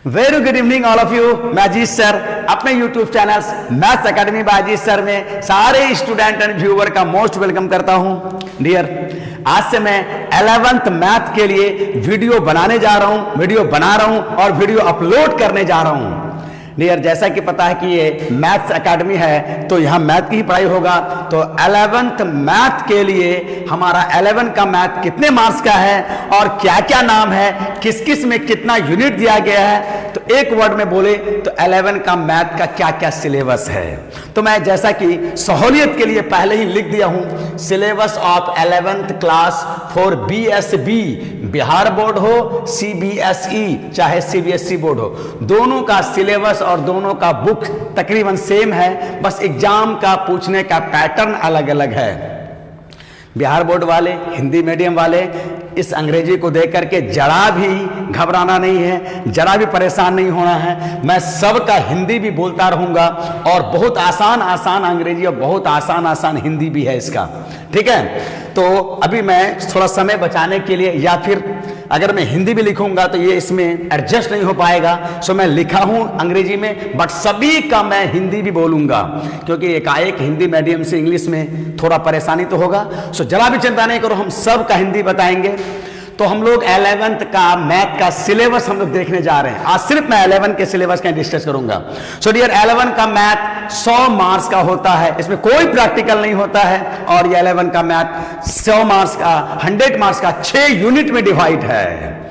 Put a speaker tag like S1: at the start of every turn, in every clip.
S1: Very good evening all of you. मैं Ajit sir अपने YouTube channel maths academy by Ajit sir में सारे student and viewer का most welcome करता हूं। डियर, आज से मैं 11th मैथ के लिए वीडियो बनाने जा रहा हूं, वीडियो बना रहा हूं और वीडियो अपलोड करने जा रहा हूं। डियर, जैसा कि पता है कि ये मैथ्स एकेडमी है तो यहाँ मैथ की ही पढ़ाई होगा। तो 11th मैथ के लिए हमारा 11 का मैथ कितने मार्क्स का है और क्या क्या नाम है, किस किस में कितना यूनिट दिया गया है, तो एक वर्ड में बोले तो 11 का मैथ का क्या क्या सिलेबस है। तो मैं जैसा कि सहूलियत के लिए पहले ही लिख दिया हूं, syllabus of 11th class for BSB, Bihar board हो, CBSE चाहे CBSE बोर्ड हो, दोनों का सिलेबस और दोनों का बुक तकरीबन सेम है, बस एग्जाम का पूछने का पैटर्न अलग अलग है। बिहार बोर्ड वाले, हिंदी मीडियम वाले इस अंग्रेजी को देख करके जरा भी घबराना नहीं है, जरा भी परेशान नहीं होना है। मैं सबका हिंदी भी बोलता रहूंगा और बहुत आसान आसान अंग्रेजी और बहुत आसान आसान हिंदी भी है इसका, ठीक है। तो अभी मैं थोड़ा समय बचाने के लिए, या फिर अगर मैं हिंदी भी लिखूंगा तो ये इसमें एडजस्ट नहीं हो पाएगा, सो मैं लिखा हूं अंग्रेजी में, बट सभी का मैं हिंदी भी बोलूंगा क्योंकि एकाएक हिंदी मीडियम से इंग्लिश में थोड़ा परेशानी तो होगा। सो जरा भी चिंता नहीं करो, हम सब का हिंदी बताएंगे। तो हम लोग 11th का मैथ का सिलेबस हम लोग देखने जा रहे हैं। आज सिर्फ मैं 11 के सिलेबस का डिस्कस करूंगा। सो डियर, 11 का मैथ 100 मार्क्स का होता है, इसमें कोई प्रैक्टिकल नहीं होता है। और ये 11 का मैथ 100 मार्क्स का, 100 मार्क्स का 6 यूनिट में डिवाइड है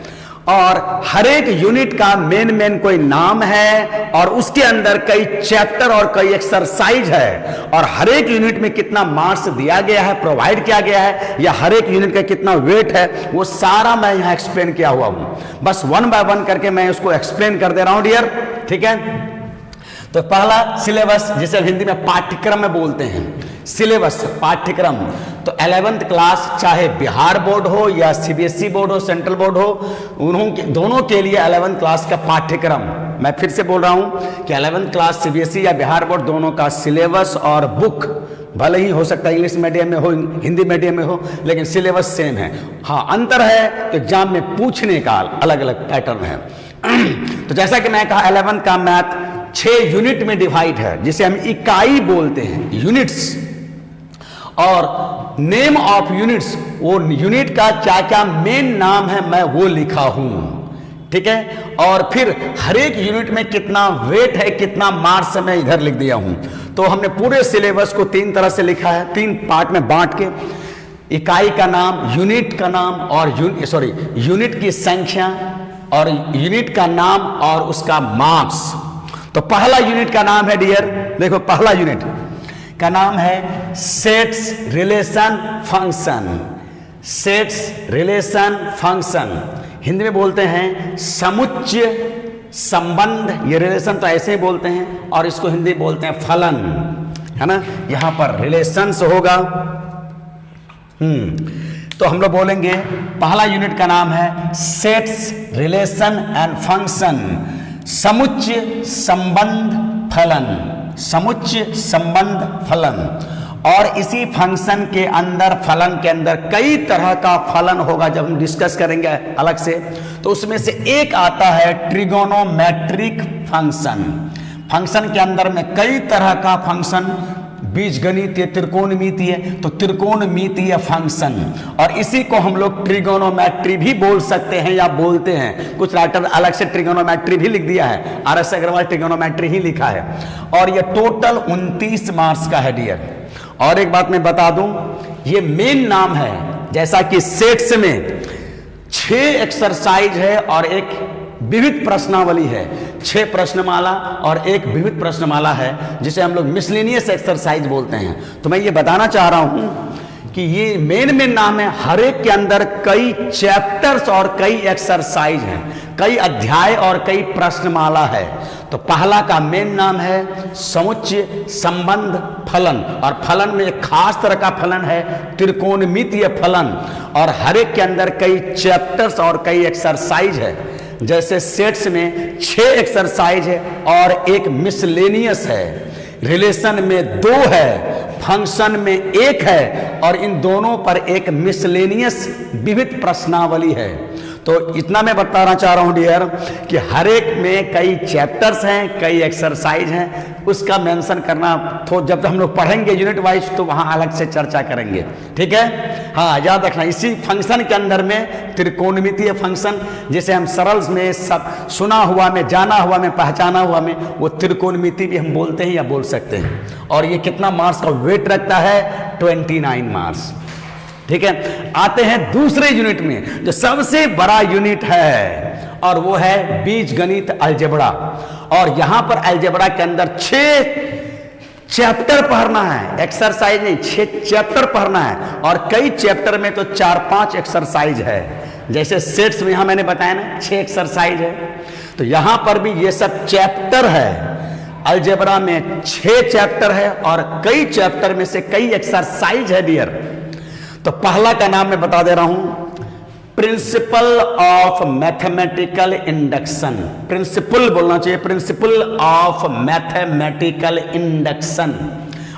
S1: और हर एक यूनिट का मेन कोई नाम है और उसके अंदर कई चैप्टर और कई एक्सरसाइज है और हर एक यूनिट में कितना मार्क्स दिया गया है, प्रोवाइड किया गया है, या हर एक यूनिट का कितना वेट है, वो सारा मैं यहां एक्सप्लेन किया हुआ हूं। बस वन बाय वन करके मैं उसको एक्सप्लेन कर दे रहा हूं डियर, ठीक है। तो पहला सिलेबस, जिसे हिंदी में पाठ्यक्रम में बोलते हैं, सिलेबस पाठ्यक्रम। तो 11th क्लास चाहे बिहार बोर्ड हो या CBSE बोर्ड हो, सेंट्रल बोर्ड हो, दोनों के लिए 11th क्लास का पाठ्यक्रम। मैं फिर से बोल रहा हूं कि 11th क्लास CBSE या बिहार बोर्ड दोनों का सिलेबस और बुक भले ही हो सकता है इंग्लिश मीडियम में हो, हिंदी मीडियम में हो, लेकिन सिलेबस सेम है। हाँ, अंतर है तो एग्जाम में पूछने का अलग अलग पैटर्न है। तो जैसा कि मैं कहा, 11th का मैथ 6 यूनिट में डिवाइड है, जिसे हम इकाई बोलते हैं, यूनिट्स। और नेम ऑफ यूनिट्स, वो यूनिट का क्या क्या मेन नाम है मैं वो लिखा हूं, ठीक है। और फिर हर एक यूनिट में कितना वेट है, कितना मार्क्स है, मैं इधर लिख दिया हूं। तो हमने पूरे सिलेबस को 3 तरह से लिखा है, 3 पार्ट में बांट के। इकाई का नाम, यूनिट का नाम और यूनिट की संख्या और यूनिट का नाम और उसका मार्क्स। तो पहला यूनिट का नाम है डियर, देखो पहला यूनिट का नाम है sets relation function. Sets relation function Hindi में बोलते हैं समुच्चय संबंध। ये रिलेशन तो ऐसे ही बोलते हैं और इसको हिंदी बोलते हैं फलन, है ना। यहां पर रिलेशंस होगा। तो हम लोग बोलेंगे पहला यूनिट का नाम है सेट्स रिलेशन एंड फंक्शन, समुच्चय संबंध फलन, समुच्चय संबंध फलन। और इसी फंक्शन के अंदर, फलन के अंदर कई तरह का फलन होगा, जब हम डिस्कस करेंगे अलग से। तो उसमें से एक आता है ट्रिगोनोमेट्रिक फंक्शन। फंक्शन के अंदर में कई तरह का फंक्शन, बीजगणितीय, त्रिकोणमितीय, तो त्रिकोणमितीय फंक्शन, और इसी को हम लोग ट्रिगोनोमेट्री भी बोल सकते हैं या बोलते हैं। कुछ राइटर अलग से ट्रिगोनोमेट्री भी लिख दिया है, RS अग्रवाल ट्रिगोनोमेट्री ही लिखा है। और ये टोटल 29 मार्क्स का है डियर। और एक बात मैं बता दूं, ये मेन नाम है, जैसा कि सेट्स में 6 एक्सरसाइज है और एक विविध प्रश्नावली है, 6 प्रश्नमाला और एक विविध प्रश्नमाला है, जिसे हम लोग मिसलेनियस एक्सरसाइज बोलते हैं। तो मैं ये बताना चाह रहा हूं कि ये मेन नाम है, हर एक के अंदर कई चैप्टर्स और कई एक्सरसाइज हैं, कई अध्याय और कई प्रश्नमाला है। तो पहला का मेन नाम है समुच्चय संबंध फलन, और फलन में एक खास तरह का फलन है त्रिकोणमितीय फलन, और हर एक के अंदर कई चैप्टर्स और कई एक्सरसाइज है। जैसे सेट्स में 6 एक्सरसाइज है और एक मिसलेनियस है, रिलेशन में 2 है, फंक्शन में 1 है, और इन दोनों पर एक मिसलेनियस विविध प्रश्नावली है। तो इतना मैं बताना चाह रहा हूं डियर कि हर एक में कई चैप्टर्स हैं, कई एक्सरसाइज हैं, उसका मेंशन करना तो जब हम लोग पढ़ेंगे यूनिट वाइज तो वहां अलग से चर्चा करेंगे, ठीक है। हाँ, याद रखना इसी फंक्शन के अंदर में त्रिकोणमितीय फंक्शन, जिसे हम सरल में सब सुना हुआ में, जाना हुआ में, पहचाना हुआ में, वो त्रिकोणमिति भी हम बोलते हैं या बोल सकते हैं। और ये कितना मार्क्स का वेट रखता है? 29 मार्क्स, ठीक है। आते हैं दूसरे यूनिट में, जो सबसे बड़ा यूनिट है, और वो है बीजगणित अलजेब्रा। और यहां पर अलजेब्रा के अंदर 6 चैप्टर पढ़ना है, एक्सरसाइज नहीं, 6 चैप्टर पढ़ना है। और कई चैप्टर में तो 4-5 एक्सरसाइज है, जैसे सेट्स में यहां मैंने बताया ना 6 एक्सरसाइज है, तो यहां पर भी ये सब चैप्टर है। अलजेब्रा में 6 चैप्टर है और कई चैप्टर में से कई एक्सरसाइज है डियर। तो पहला का नाम मैं बता दे रहा हूं, principle of mathematical induction. Principle बोलना चाहिए, प्रिंसिपल ऑफ मैथमेटिकल इंडक्शन।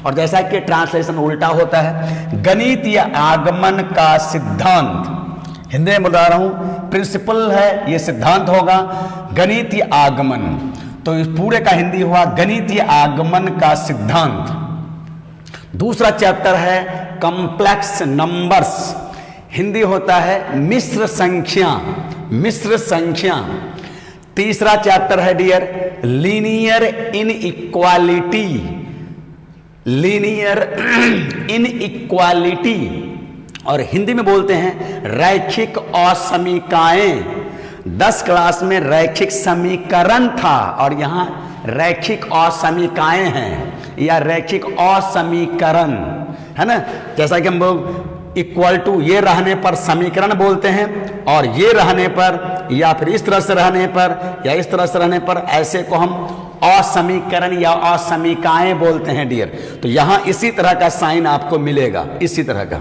S1: और जैसा कि ट्रांसलेशन उल्टा होता है, गणित या आगमन का सिद्धांत। हिंदी में बता रहा हूं, प्रिंसिपल है, ये सिद्धांत होगा, गणित या आगमन, तो इस पूरे का हिंदी हुआ गणित या आगमन का सिद्धांत। दूसरा चैप्टर है कॉम्प्लेक्स नंबर्स, हिंदी होता है मिश्र संख्या, मिश्र संख्या। तीसरा चैप्टर है dear linear inequality, linear inequality, और हिंदी में बोलते हैं रैखिक असमीकाएं। 10 क्लास में रैखिक समीकरण था और यहां रैखिक असमीकाएं हैं या रैखिक असमीकरण, है ना। जैसा कि हम लोग इक्वल टू ये रहने पर समीकरण बोलते हैं, और ये रहने पर या फिर इस तरह से रहने पर या इस तरह से रहने पर, ऐसे को हम असमीकरण या असमीकाएं बोलते हैं डियर। तो यहां इसी तरह का साइन आपको मिलेगा, इसी तरह का।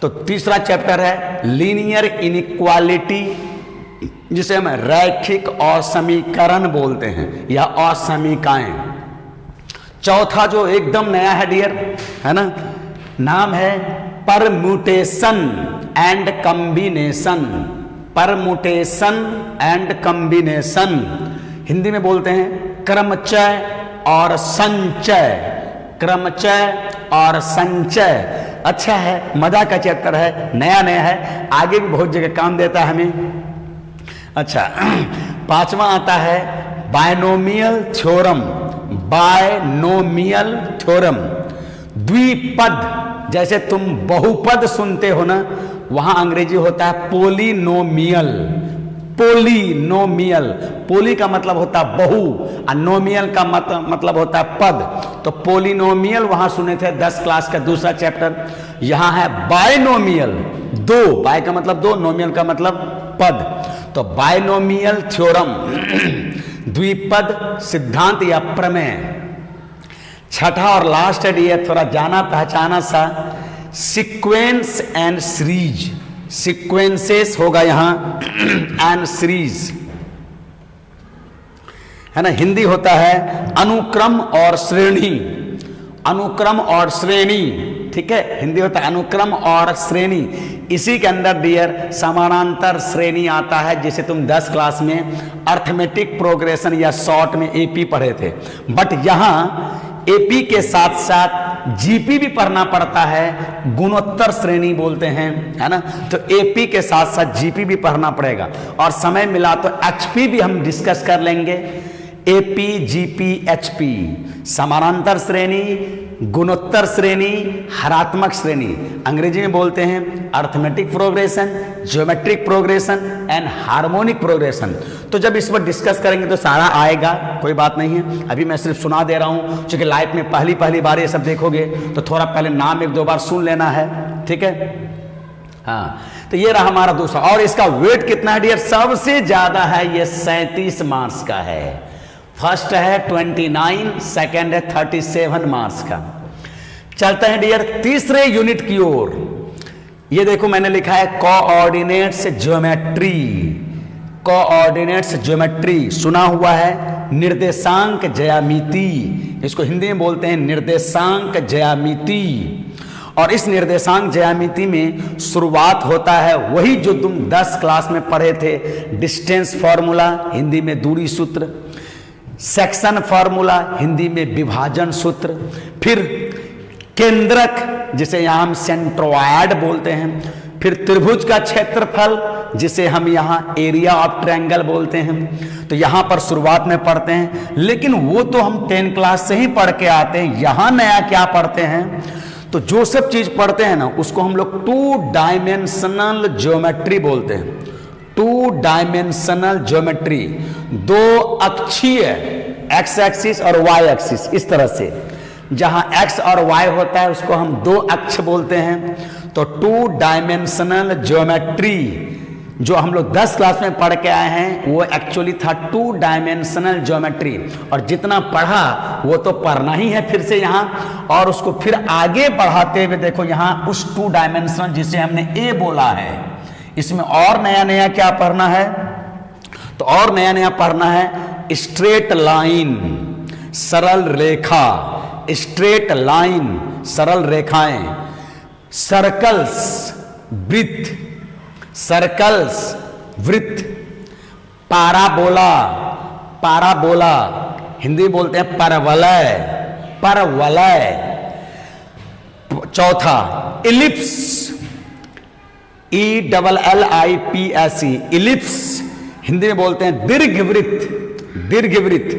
S1: तो तीसरा चैप्टर है लीनियर इनइक्वालिटी, जिसे हम रैखिक असमीकरण बोलते हैं या असमीकाएं। चौथा जो एकदम नया है डियर, है ना, नाम है permutation and combination. Permutation and combination, Hindi में बोलते हैं क्रमचय और संचय, क्रमचय और संचय। अच्छा है, मजा का चैप्टर है, नया नया है, आगे भी बहुत जगह काम देता है हमें। अच्छा, पांचवा आता है बायनोमियल थ्योरम, बायनोमियल थ्योरम। द्विपद, जैसे तुम बहुपद सुनते हो ना, वहां अंग्रेजी होता है पोलिनोमियल, पोलिनोमियल। पोली का मतलब होता है बहु और नोमियल का मतलब होता है पद। तो पोलिनोमियल वहां सुने थे 10 क्लास का दूसरा चैप्टर। यहां है बायनोमियल, दो, बाय का मतलब दो, नोमियल का मतलब पद। तो बायनोमियल थ्योरम, द्विपद सिद्धांत या प्रमेय। छठा और लास्ट है ये थोड़ा जाना पहचाना सा, सीक्वेंस एंड सीरीज। सीक्वेंसेस होगा यहां एंड सीरीज, है ना। हिंदी होता है अनुक्रम और श्रेणी, अनुक्रम और श्रेणी, ठीक है। हिंदी होता है अनुक्रम और श्रेणी। इसी के अंदर डियर समानांतर श्रेणी आता है, जिसे तुम 10 क्लास में अर्थमेटिक प्रोग्रेशन या शॉर्ट में एपी पढ़े थे। बट यहां एपी के साथ साथ जीपी भी पढ़ना पड़ता है, गुणोत्तर श्रेणी बोलते हैं, है ना। तो एपी के साथ साथ जीपी भी पढ़ना पड़ेगा, और समय मिला तो एचपी भी हम डिस्कस कर लेंगे। एपी, जीपी, एचपी, समानांतर श्रेणी, गुणोत्तर श्रेणी, हरात्मक श्रेणी। अंग्रेजी में बोलते हैं arithmetic progression, geometric progression and harmonic progression. तो जब इस पर डिस्कस करेंगे तो सारा आएगा, कोई बात नहीं है। अभी मैं सिर्फ सुना दे रहा हूं, क्योंकि लाइफ में पहली बार ये सब देखोगे तो थोड़ा पहले नाम 1-2 बार सुन लेना है, ठीक है। हाँ, तो ये रहा हमारा दूसरा, और इसका वेट कितना है डियर? सबसे ज्यादा है ये 37 मार्क्स का है। फर्स्ट है 29, सेकंड है 37 मार्क्स का। चलते हैं डियर तीसरे यूनिट की ओर। ये देखो मैंने लिखा है कोऑर्डिनेट्स ज्योमेट्री, कोऑर्डिनेट्स ज्योमेट्री सुना हुआ है, निर्देशांक ज्यामिति, इसको हिंदी में बोलते हैं निर्देशांक ज्यामिति। और इस निर्देशांक ज्यामिति में शुरुआत होता है वही जो तुम 10 क्लास में पढ़े थे, डिस्टेंस फॉर्मूला, हिंदी में दूरी सूत्र, सेक्शन फॉर्मूला, हिंदी में विभाजन सूत्र, फिर केंद्रक जिसे यहां हम सेंट्रोइड बोलते हैं, फिर त्रिभुज का क्षेत्रफल जिसे हम यहां एरिया ऑफ ट्रायंगल बोलते हैं। तो यहां पर शुरुआत में पढ़ते हैं, लेकिन वो तो हम 10 क्लास से ही पढ़ के आते हैं। यहां नया क्या पढ़ते हैं, तो जो सब चीज पढ़ते हैं ना उसको हम लोग 2 डायमेंशनल ज्योमेट्री बोलते हैं। 2 डायमेंशनल ज्योमेट्री, 2 अक्षीय, एक्स एक्सिस और वाई एक्सिस, इस तरह से जहां एक्स और वाई होता है उसको हम 2 अक्ष बोलते हैं। तो 2 डायमेंशनल ज्योमेट्री जो हम लोग 10 क्लास में पढ़ के आए हैं वो एक्चुअली था 2 डायमेंशनल ज्योमेट्री। और जितना पढ़ा वो तो पढ़ना ही है फिर से यहाँ, और उसको फिर आगे बढ़ाते हुए देखो यहाँ उस 2 डायमेंशनल जिसे हमने ए बोला है, इसमें और नया नया क्या पढ़ना है, तो और नया नया पढ़ना है स्ट्रेट लाइन, सरल रेखा, स्ट्रेट लाइन, सरल रेखाएं, सर्कल्स, वृत्त, सर्कल्स, वृत्त, पाराबोला, पाराबोला, हिंदी बोलते हैं परवलय, परवलय। चौथा इलिप्स, ELLIPS, इलिप्स, हिंदी में बोलते हैं दीर्घवृत्त, दीर्घवृत्त।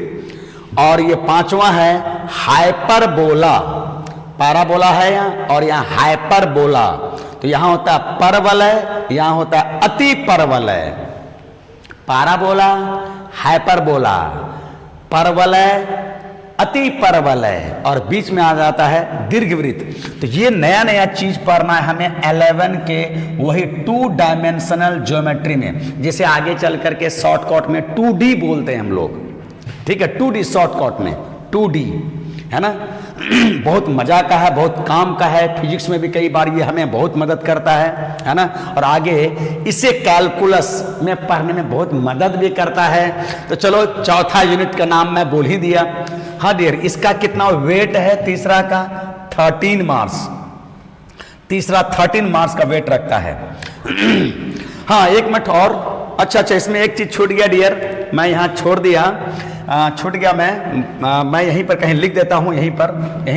S1: और ये 5वां है हाइपरबोला, पैराबोला है यहाँ और यहाँ हाइपरबोला। तो यहां होता है परवलय, यहां होता है अति परवलय, पैराबोला, हाइपरबोला, परवलय, अति परवलय, और बीच में आ जाता है दीर्घवृत्त। तो ये नया नया चीज पढ़ना है हमें 11 के वही 2 डायमेंशनल ज्योमेट्री में, जिसे आगे चल करके शॉर्टकट में 2D बोलते हैं हम लोग, ठीक है, 2D शॉर्टकट में 2D, है ना। बहुत मजा का है, बहुत काम का है, फिजिक्स में भी कई बार ये हमें बहुत मदद करता है ना। और आगे इसे कैलकुलस में पढ़ने में बहुत मदद भी करता है। तो चलो चौथा यूनिट का नाम मैं बोल ही दिया। हाँ डियर, इसका कितना वेट है तीसरा का? 13 मार्क्स, तीसरा 13 मार्क्स का वेट रखता है। हाँ एक मिनट और, अच्छा इसमें एक चीज छूट गया डियर, मैं यहाँ छोड़ दिया, छूट गया, मैं यहीं पर कहीं लिख देता हूं, यहीं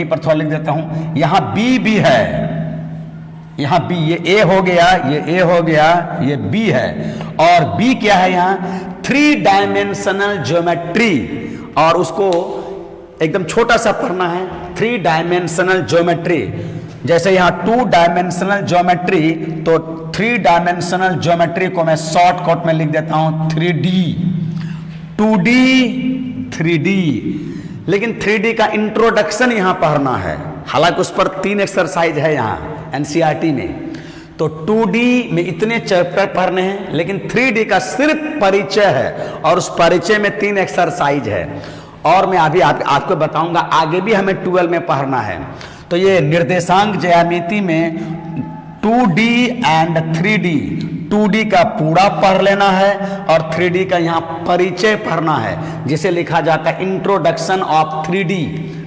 S1: पर थोड़ा लिख देता हूं। यहां बी भी है, यहां बी, ये ए हो गया, ये ए हो गया, ये बी है, और बी क्या है यहाँ? 3 डायमेंशनल ज्योमेट्री, और उसको एकदम छोटा सा पढ़ना है। 3 डायमेंशनल ज्योमेट्री, जैसे यहाँ 2 डायमेंशनल ज्योमेट्री, तो 3 डायमेंशनल ज्योमेट्री को मैं शॉर्टकट में लिख देता हूं 3D, 2D, 3D। लेकिन 3D का इंट्रोडक्शन यहां पढ़ना है, हालांकि उस पर 3 एक्सरसाइज है यहाँ एनसीईआरटी में। तो 2D में इतने चैप्टर पढ़ने हैं, लेकिन 3D का सिर्फ परिचय है, और उस परिचय में 3 एक्सरसाइज है। और मैं अभी आपको बताऊंगा, आगे भी हमें 12 में पढ़ना है। तो ये निर्देशांक ज्यामिति में 2D एंड 3D, 2D का पूरा पढ़ लेना है और 3D का यहाँ परिचय पढ़ना है, जिसे लिखा जाता है इंट्रोडक्शन ऑफ 3D।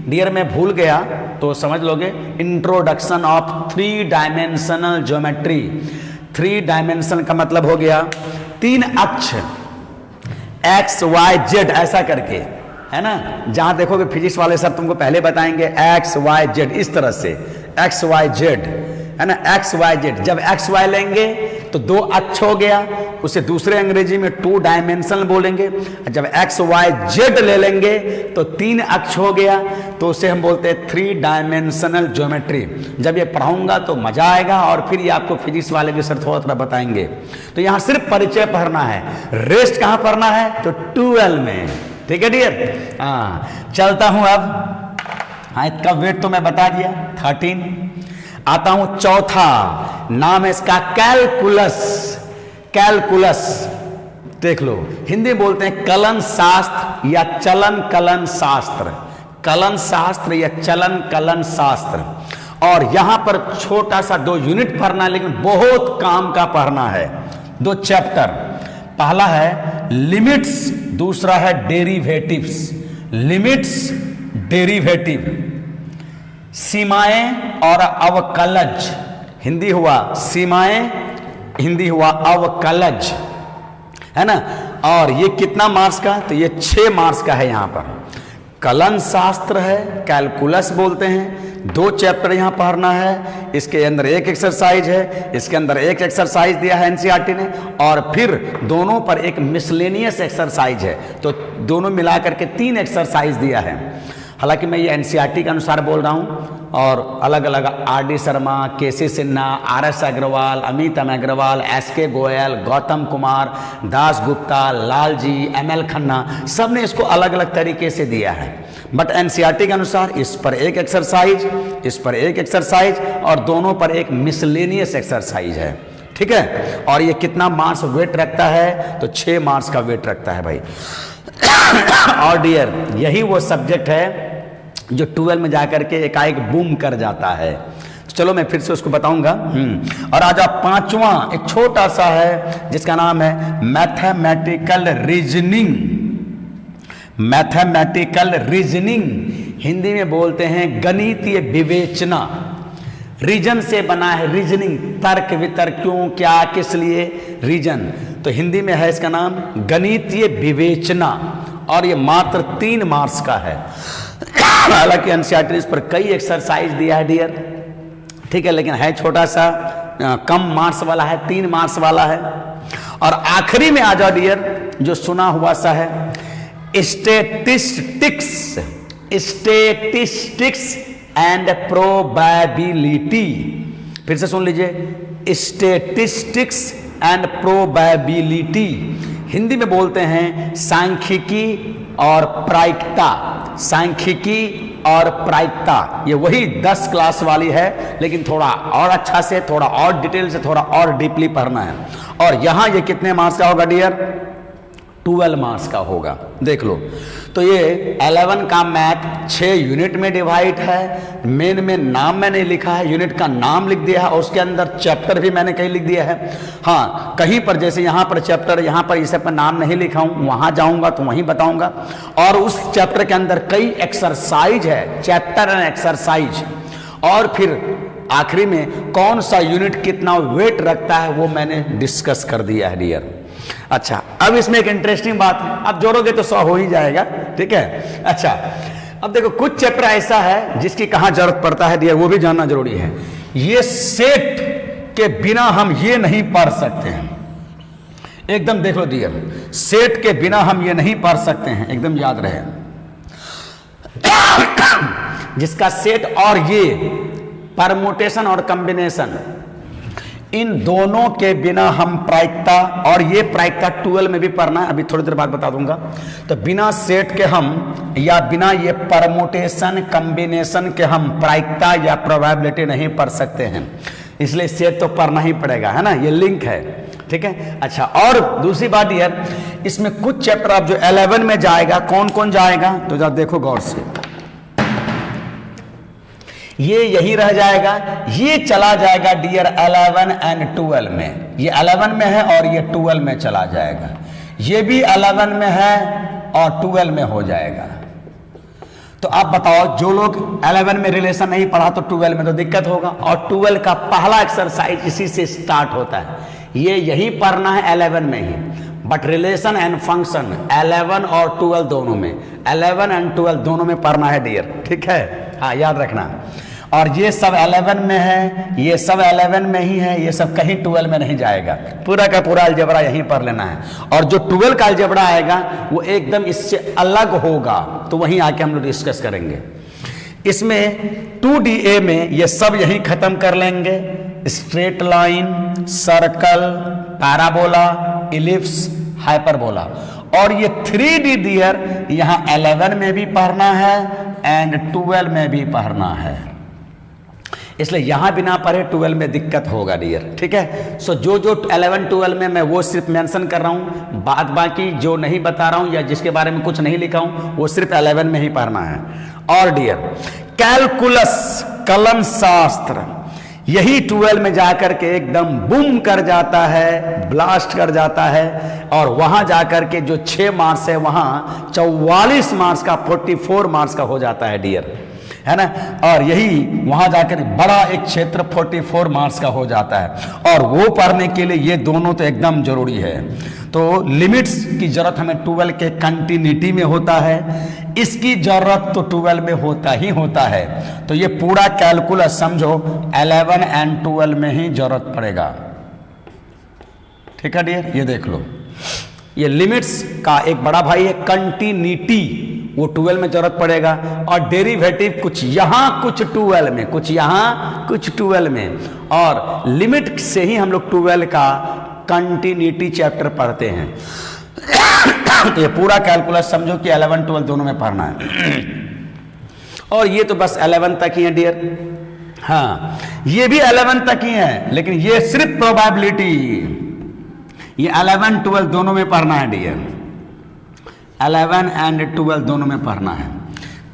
S1: डियर मैं भूल गया तो समझ लोगे, introduction of 3 dimensional geometry. 3 dimension का मतलब हो गया 3 अक्ष, एक्स वाई जेड ऐसा करके, है ना। जहां देखोगे फिजिक्स वाले सर तुमको पहले बताएंगे एक्स वाई जेड, इस तरह से एक्स वाई जेड, है ना, एक्स वाई जेड। जब एक्स वाई लेंगे तो 2 अक्ष हो गया, उसे दूसरे अंग्रेजी में 2 डायमेंशन बोलेंगे। जब एक्स वाई जेड ले लेंगे तो 3 अक्ष हो गया, तो उसे हम बोलते हैं 3 डायमेंशनल ज्योमेट्री। जब ये पढ़ाऊंगा तो मजा आएगा, और फिर ये आपको फिजिक्स वाले भी सर थोड़ा थोड़ा बताएंगे। तो यहाँ सिर्फ परिचय पढ़ना है, रेस्ट कहाँ पढ़ना है? तो 12 में, ठीक है डियर। हाँ चलता हूं अब, हाँ इसका वेट तो मैं बता दिया 13। आता हूं चौथा, नाम है इसका कैलकुलस। कैलकुलस देख लो, हिंदी बोलते हैं कलन शास्त्र या चलन कलन शास्त्र, कलन शास्त्र या चलन कलन शास्त्र। और यहां पर छोटा सा 2 यूनिट पढ़ना, लेकिन बहुत काम का पढ़ना है। 2 चैप्टर, पहला है लिमिट्स, दूसरा है डेरिवेटिव्स। लिमिट्स, डेरिवेटिव, सीमाएं और अवकलज, हिंदी हुआ सीमाएं, हिंदी हुआ अवकलज, है ना। और ये कितना मार्क्स का, तो ये 6 मार्क्स का है। यहां पर कलन शास्त्र है, कैलकुलस बोलते हैं, 2 चैप्टर यहां पढ़ना है। इसके अंदर एक एक्सरसाइज है, इसके अंदर एक एक्सरसाइज दिया है एनसीईआरटी ने, और फिर दोनों पर एक मिसलेनियस एक्सरसाइज है। तो दोनों मिलाकर के 3 एक्सरसाइज दिया है। हालांकि मैं ये एनसीईआरटी के अनुसार बोल रहा हूँ, और अलग अलग R D. Sharma, K C. Sinha, R S. Agarwal, Amit Agarwal, S K. Goyal, Gautam Kumar, Das Gupta, Lal ji, M L. Khanna, सब ने इसको अलग अलग तरीके से दिया है। बट एनसीईआरटी के अनुसार इस पर एक एक्सरसाइज, इस पर एक एक्सरसाइज, और दोनों पर एक मिसलेनियस एक्सरसाइज है, ठीक है। और ये कितना मार्क्स वेट रखता है, तो 6 मार्क्स का वेट रखता है भाई। और डियर, यही वो सब्जेक्ट है जो 12 में जाकर के एकाएक बूम कर जाता है। तो चलो मैं फिर से उसको बताऊंगा। और आज आप 5वां एक छोटा सा है जिसका नाम है mathematical reasoning. Mathematical reasoning Hindi में बोलते हैं गणितीय विवेचना। रीजन से बना है रीजनिंग, तर्क वितर्क, क्यों, क्या, किस लिए, रीजन। तो हिंदी में है इसका नाम गणितीय विवेचना, और ये मात्र 3 मार्क्स का है। हालांकि एनसीईआरटी इस पर कई एक्सरसाइज दिया है डियर, ठीक है, लेकिन है छोटा सा, कम मार्क्स वाला है, 3 मार्क्स वाला है। और आखिरी में आ जाओ डियर, जो सुना हुआ सा है स्टैटिस्टिक्स, स्टैटिस्टिक्स एंड प्रोबेबिलिटी। फिर से सुन लीजिए, स्टैटिस्टिक्स एंड प्रोबेबिलिटी। हिंदी में बोलते हैं सांख्यिकी और प्रायिकता, सांख्यिकी और प्रायिकता। ये वही 10 क्लास वाली है, लेकिन थोड़ा और अच्छा से, थोड़ा और डिटेल से, थोड़ा और डीपली पढ़ना है। और यहां ये कितने मार्क्स का होगा डियर, 12 मार्क्स का होगा। देख लो, तो ये 11 का मैथ 6 यूनिट में डिवाइड है। मेन में नाम मैंने लिखा है, यूनिट का नाम लिख दिया है, और उसके अंदर चैप्टर भी मैंने कहीं लिख दिया है। हाँ, कहीं पर जैसे यहाँ पर चैप्टर, यहाँ पर इसे पर नाम नहीं लिखा हूँ, वहाँ जाऊँगा तो वहीं बताऊँगा। और उस चैप्टर के अंदर कई एक्सरसाइज है, चैप्टर एंड एक्सरसाइज, और फिर आखिरी में कौन सा यूनिट कितना वेट रखता है वो मैंने डिस्कस कर दिया है डियर। अच्छा, अब इसमें एक इंटरेस्टिंग बात है, अब जोड़ोगे तो 100 हो ही जाएगा, ठीक है। अच्छा, अब देखो कुछ चैप्टर ऐसा है जिसकी कहां जरूरत पड़ता है डियर, वो भी जानना जरूरी है। ये सेट के बिना हम ये नहीं पढ़ सकते हैं, एकदम देख लो डियर, सेट के बिना हम ये नहीं पढ़ सकते हैं, एकदम याद रहे। जिसका सेट और ये परमुटेशन और कॉम्बिनेशन, इन दोनों के बिना हम प्रायिकता, और ये प्रायिकता 12 में भी पढ़ना है, अभी थोड़ी देर बाद बता दूंगा। तो बिना सेट के हम, या बिना ये परमुटेशन कॉम्बिनेशन के हम प्रायिकता या प्रोबेबिलिटी नहीं पढ़ सकते हैं। इसलिए सेट तो पढ़ना ही पड़ेगा, है ना, ये लिंक है, ठीक है। अच्छा, और दूसरी बात ये, इसमें कुछ चैप्टर अब जो 11 में जाएगा, कौन कौन जाएगा, तो जरा देखो गौर से, ये यही रह जाएगा, ये चला जाएगा डियर 11 एंड 12 में। ये 11 में है और ये 12 में चला जाएगा, ये भी 11 में है और 12 में हो जाएगा। तो आप बताओ, जो लोग 11 में रिलेशन नहीं पढ़ा तो 12 में तो दिक्कत होगा। और 12 का पहला एक्सरसाइज इसी से स्टार्ट होता है, ये यही पढ़ना है 11 में ही। बट रिलेशन एंड फंक्शन 11 और 12 दोनों में, 11 एंड 12 दोनों में पढ़ना है डियर, ठीक है, हाँ याद रखना। और ये सब 11 में है, ये सब 11 में ही है, ये सब कहीं 12 में नहीं जाएगा, पूरा का पूरा अलजेब्रा यहीं पर लेना है। और जो 12 का अलजेब्रा आएगा वो एकदम इससे अलग होगा, तो वहीं आके हम लोग डिस्कस करेंगे। इसमें 2DA में ये सब यहीं खत्म कर लेंगे, straight line, circle, parabola, ellipse, hyperbola. और ये 3D डियर यहाँ 11 में भी पढ़ना है एंड 12 में भी पढ़ना है, इसलिए यहां बिना पढ़े 12 में दिक्कत होगा डियर, ठीक है। सो जो 11 12 में मैं वो सिर्फ मेंशन कर रहा हूं, बाद बाकी जो नहीं बता रहा हूं या जिसके बारे में कुछ नहीं लिखा हूं वो सिर्फ 11 में ही पढ़ना है। और डियर कैलकुलस, कलन शास्त्र, यही 12 में जाकर के एकदम बूम कर जाता है, ब्लास्ट कर जाता है। और वहां जाकर के जो 6 मार्क्स है वहां 44 मार्क्स का, 44 मार्क्स का हो जाता है डियर, है ना। और यही वहां जाकर बड़ा एक क्षेत्र 44 मार्क्स का हो जाता है, और वो पढ़ने के लिए ये दोनों तो एकदम जरूरी है। तो लिमिट्स की जरूरत हमें 12 के कंटिन्यूटी में होता है, इसकी जरूरत तो 12 में होता ही होता है। तो ये पूरा कैलकुलस समझो 11 एंड 12 में ही जरूरत पड़ेगा। ठीक है डियर, ये देख लो, ये लिमिट्स का एक बड़ा भाई है कंटिन्यूटी, वो 12 में जरूरत पड़ेगा। और डेरिवेटिव कुछ यहां कुछ 12 में, कुछ यहां कुछ 12 में, और लिमिट से ही हम लोग 12 का कंटिन्यूटी चैप्टर पढ़ते हैं। तो ये पूरा कैलकुलस समझो कि 11 12 दोनों में पढ़ना है। और ये तो बस 11 तक ही है डियर। हाँ, ये भी 11 तक ही है, लेकिन ये सिर्फ प्रोबेबिलिटी, ये 11 12 दोनों में पढ़ना है डियर। 11 एंड 12 दोनों में पढ़ना है।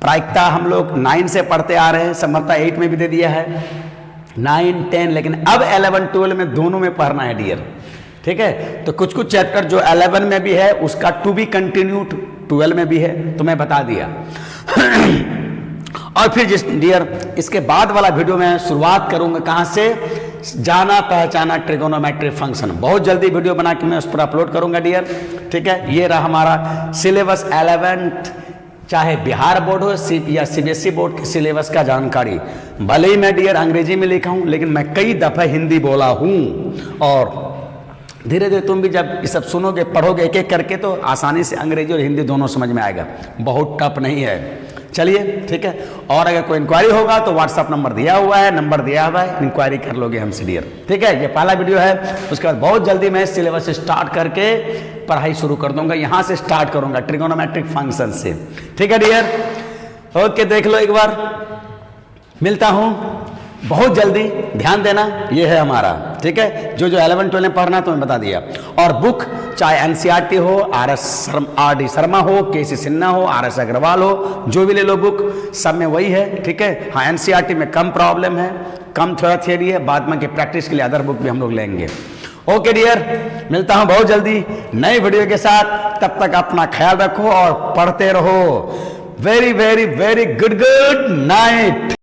S1: प्रायिकता हम लोग 9 से पढ़ते आ रहे हैं, समर्था 8 में भी दे दिया है, 9 10, लेकिन अब 11 12 में दोनों में पढ़ना है डियर। ठीक है, तो कुछ कुछ चैप्टर जो 11 में भी है उसका टू बी कंटिन्यूड 12 में भी है, तो मैं बता दिया। और फिर जिस डियर इसके बाद वाला वीडियो में शुरुआत करूंगा कहां से, जाना पहचाना ट्रिगोनोमेट्रिक फंक्शन। बहुत जल्दी वीडियो बना के मैं उस पर अपलोड करूंगा डियर। ठीक है, ये रहा हमारा सिलेबस 11th, चाहे बिहार बोर्ड हो या सीबीएसई बोर्ड के सिलेबस का जानकारी। भले ही मैं डियर अंग्रेजी में लिखा हूं, लेकिन मैं कई दफा हिंदी बोला हूं, और धीरे धीरे तुम भी जब ये सब सुनोगे पढ़ोगे एक एक करके तो आसानी से अंग्रेजी और हिंदी दोनों समझ में आएगा, बहुत टफ नहीं है। चलिए ठीक है, और अगर कोई इंक्वायरी होगा तो व्हाट्सअप नंबर दिया हुआ है, नंबर दिया हुआ है, इंक्वायरी कर लोगे हमसे डियर। ठीक है, ये पहला वीडियो है, उसके बाद बहुत जल्दी मैं सिलेबस स्टार्ट करके पढ़ाई शुरू कर दूंगा, यहां से स्टार्ट करूंगा ट्रिगोनोमेट्रिक फंक्शन से। ठीक है डियर, ओके, देख लो एक बार, मिलता हूं बहुत जल्दी, ध्यान देना, ये है हमारा। ठीक है, जो जो 11 12 में पढ़ना तो मैं बता दिया। और बुक चाहे एनसीईआरटी हो, RD शर्मा हो, KC सिन्हा हो, RS अग्रवाल हो, जो भी ले लो बुक, सब में वही है। ठीक है, हाँ एनसीईआरटी में कम प्रॉब्लम है, कम थोड़ा थियरी है, बाद में के प्रैक्टिस के लिए अदर बुक भी हम लोग लेंगे। ओके डियर, मिलता हूं बहुत जल्दी नए वीडियो के साथ, तब तक अपना ख्याल रखो और पढ़ते रहो। Very very very good night.